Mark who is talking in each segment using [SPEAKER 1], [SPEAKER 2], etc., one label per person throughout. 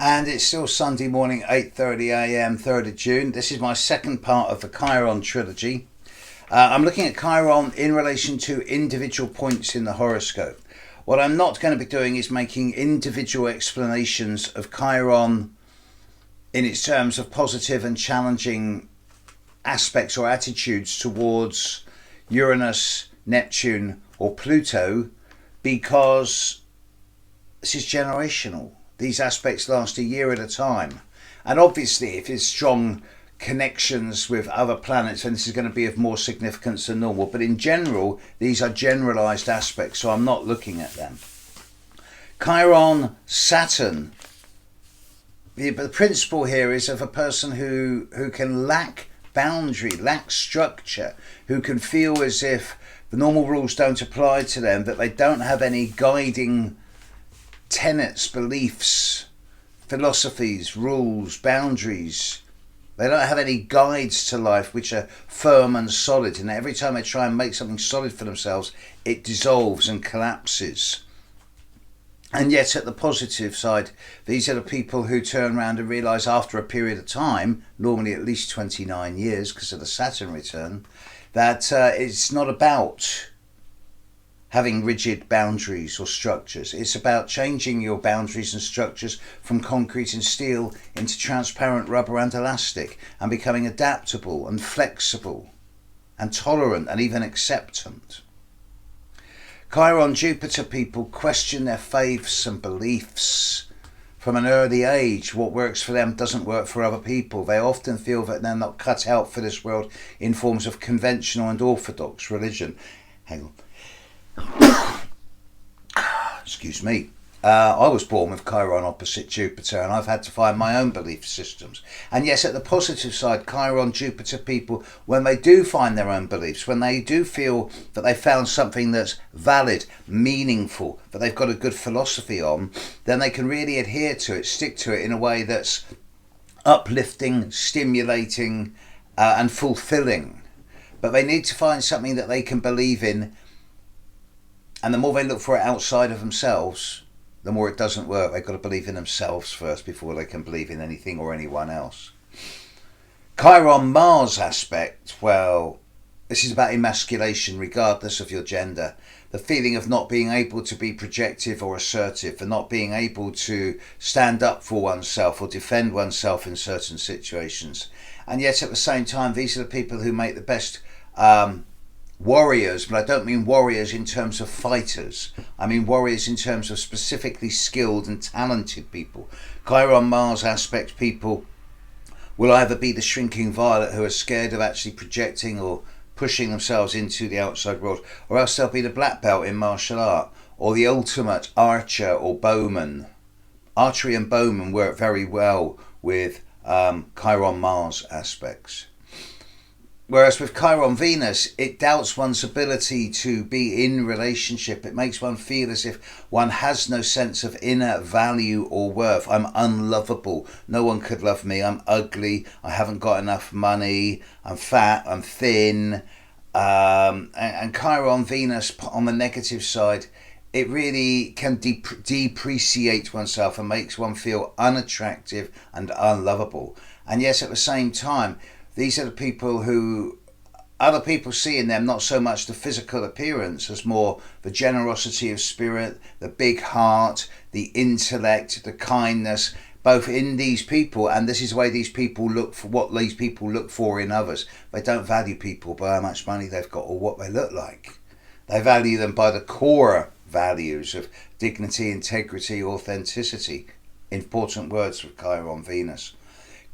[SPEAKER 1] And it's still Sunday morning, 8:30 a.m, 3rd of June. This is my second part of the Chiron trilogy. I'm looking at Chiron in relation to individual points in the horoscope. What I'm not going to be doing is making individual explanations of Chiron in its terms of positive and challenging aspects or attitudes towards Uranus, Neptune or Pluto, because this is generational. These aspects last a year at a time. And obviously, if there's strong connections with other planets, then this is going to be of more significance than normal. But in general, these are generalized aspects, so I'm not looking at them. Chiron, Saturn. The principle here is of a person who can lack boundary, lack structure, who can feel as if the normal rules don't apply to them, that they don't have any guiding tenets, beliefs, philosophies, rules, boundaries. They don't have any guides to life which are firm and solid, and every time they try and make something solid for themselves, it dissolves and collapses. And yet at the positive side, these are the people who turn around and realise after a period of time, normally at least 29 years because of the Saturn return, that it's not about having rigid boundaries or structures. It's about changing your boundaries and structures from concrete and steel into transparent rubber and elastic, and becoming adaptable and flexible and tolerant and even acceptant. Chiron Jupiter people question their faiths and beliefs from an early age. What works for them doesn't work for other people. They often feel that they're not cut out for this world in forms of conventional and orthodox religion. Hang on. Excuse me. I was born with Chiron opposite Jupiter, and I've had to find my own belief systems. And yes, at the positive side, Chiron Jupiter people, when they do find their own beliefs, when they do feel that they found something that's valid, meaningful, that they've got a good philosophy on, then they can really adhere to it, stick to it in a way that's uplifting, stimulating, and fulfilling. But they need to find something that they can believe in. And the more they look for it outside of themselves, the more it doesn't work. They've got to believe in themselves first before they can believe in anything or anyone else. Chiron Mars aspect, well, this is about emasculation regardless of your gender. The feeling of not being able to be projective or assertive, for not being able to stand up for oneself or defend oneself in certain situations. And yet at the same time, these are the people who make the best warriors, but I don't mean warriors in terms of fighters. I mean warriors in terms of specifically skilled and talented people. Chiron Mars aspect people will either be the shrinking violet who are scared of actually projecting or pushing themselves into the outside world, or else they'll be the black belt in martial art, or the ultimate archer or bowman. Archery and bowman work very well with Chiron Mars aspects. Whereas with Chiron Venus, it doubts one's ability to be in relationship. It makes one feel as if one has no sense of inner value or worth. I'm unlovable. No one could love me. I'm ugly. I haven't got enough money. I'm fat. I'm thin. And Chiron Venus, on the negative side, it really can depreciate oneself and makes one feel unattractive and unlovable. And yes, at the same time, these are the people who other people see in them not so much the physical appearance as more the generosity of spirit, the big heart, the intellect, the kindness, both in these people, and this is the way these people look for, what these people look for in others. They don't value people by how much money they've got or what they look like. They value them by the core values of dignity, integrity, authenticity. Important words with Chiron Venus.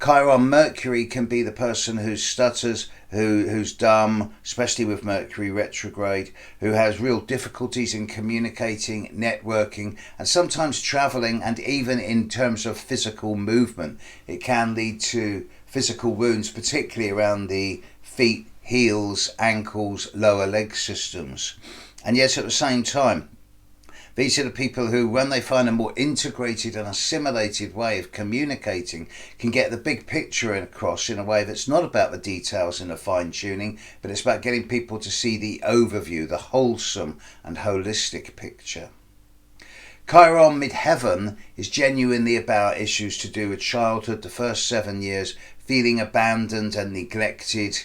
[SPEAKER 1] Chiron Mercury can be the person who stutters, who's dumb, especially with Mercury retrograde, who has real difficulties in communicating, networking, and sometimes travelling, and even in terms of physical movement. It can lead to physical wounds, particularly around the feet, heels, ankles, lower leg systems. And yet at the same time, these are the people who, when they find a more integrated and assimilated way of communicating, can get the big picture across in a way that's not about the details and the fine-tuning, but it's about getting people to see the overview, the wholesome and holistic picture. Chiron midheaven is genuinely about issues to do with childhood, the first 7 years, feeling abandoned and neglected,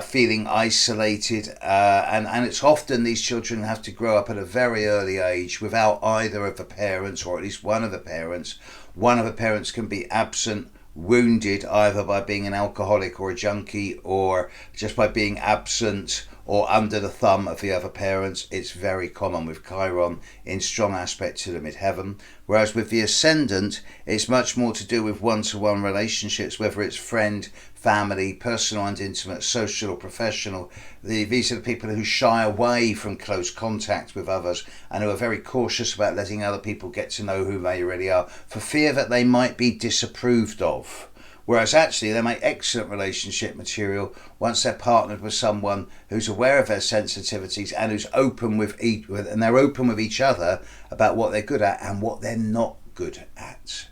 [SPEAKER 1] feeling isolated, and it's often these children have to grow up at a very early age without either of the parents, or at least one of the parents. One of the parents can be absent, wounded, either by being an alcoholic or a junkie, or just by being absent or under the thumb of the other parents. It's very common with Chiron in strong aspect to the midheaven. Whereas with the ascendant, it's much more to do with one-to-one relationships, whether it's friend, family, personal and intimate, social or professional. These are the people who shy away from close contact with others and who are very cautious about letting other people get to know who they really are, for fear that they might be disapproved of. Whereas actually they make excellent relationship material once they're partnered with someone who's aware of their sensitivities and who's open with they're open with each other about what they're good at and what they're not good at.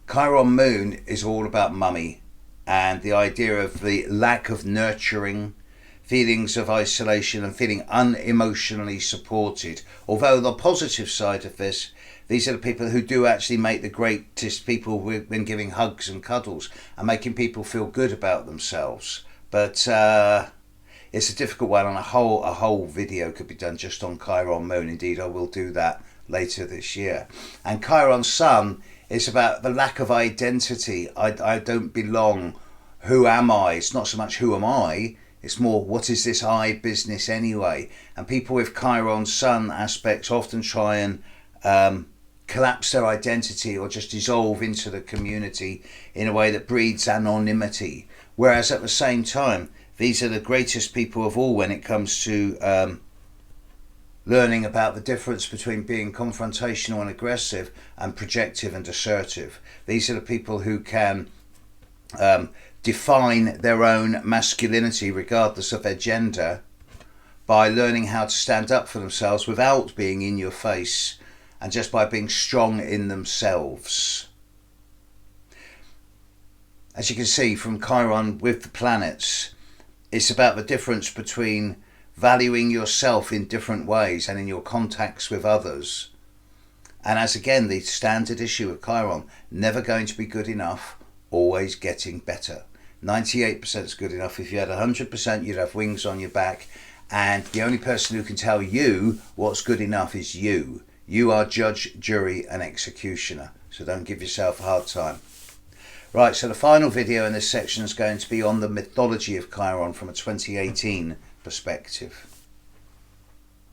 [SPEAKER 1] Chiron moon is all about mummy and the idea of the lack of nurturing, feelings of isolation and feeling unemotionally supported. Although the positive side of this, these are the people who do actually make the greatest people when giving hugs and cuddles and making people feel good about themselves. But it's a difficult one, and a whole video could be done just on Chiron moon. Indeed, I will do that later this year. And Chiron sun is about the lack of identity. I don't belong. Who am I? It's not so much who am I, it's more what is this I business anyway. And people with Chiron sun aspects often try and collapse their identity or just dissolve into the community in a way that breeds anonymity. Whereas at the same time, these are the greatest people of all when it comes to learning about the difference between being confrontational and aggressive and projective and assertive. These are the people who can define their own masculinity regardless of their gender by learning how to stand up for themselves without being in your face, and just by being strong in themselves. As you can see from Chiron with the planets, it's about the difference between valuing yourself in different ways and in your contacts with others. And as again, the standard issue of Chiron, never going to be good enough, always getting better. 98% is good enough. If you had 100%, you'd have wings on your back. And the only person who can tell you what's good enough is you. You are judge, jury and executioner. So don't give yourself a hard time. Right, so the final video in this section is going to be on the mythology of Chiron from a 2018 perspective.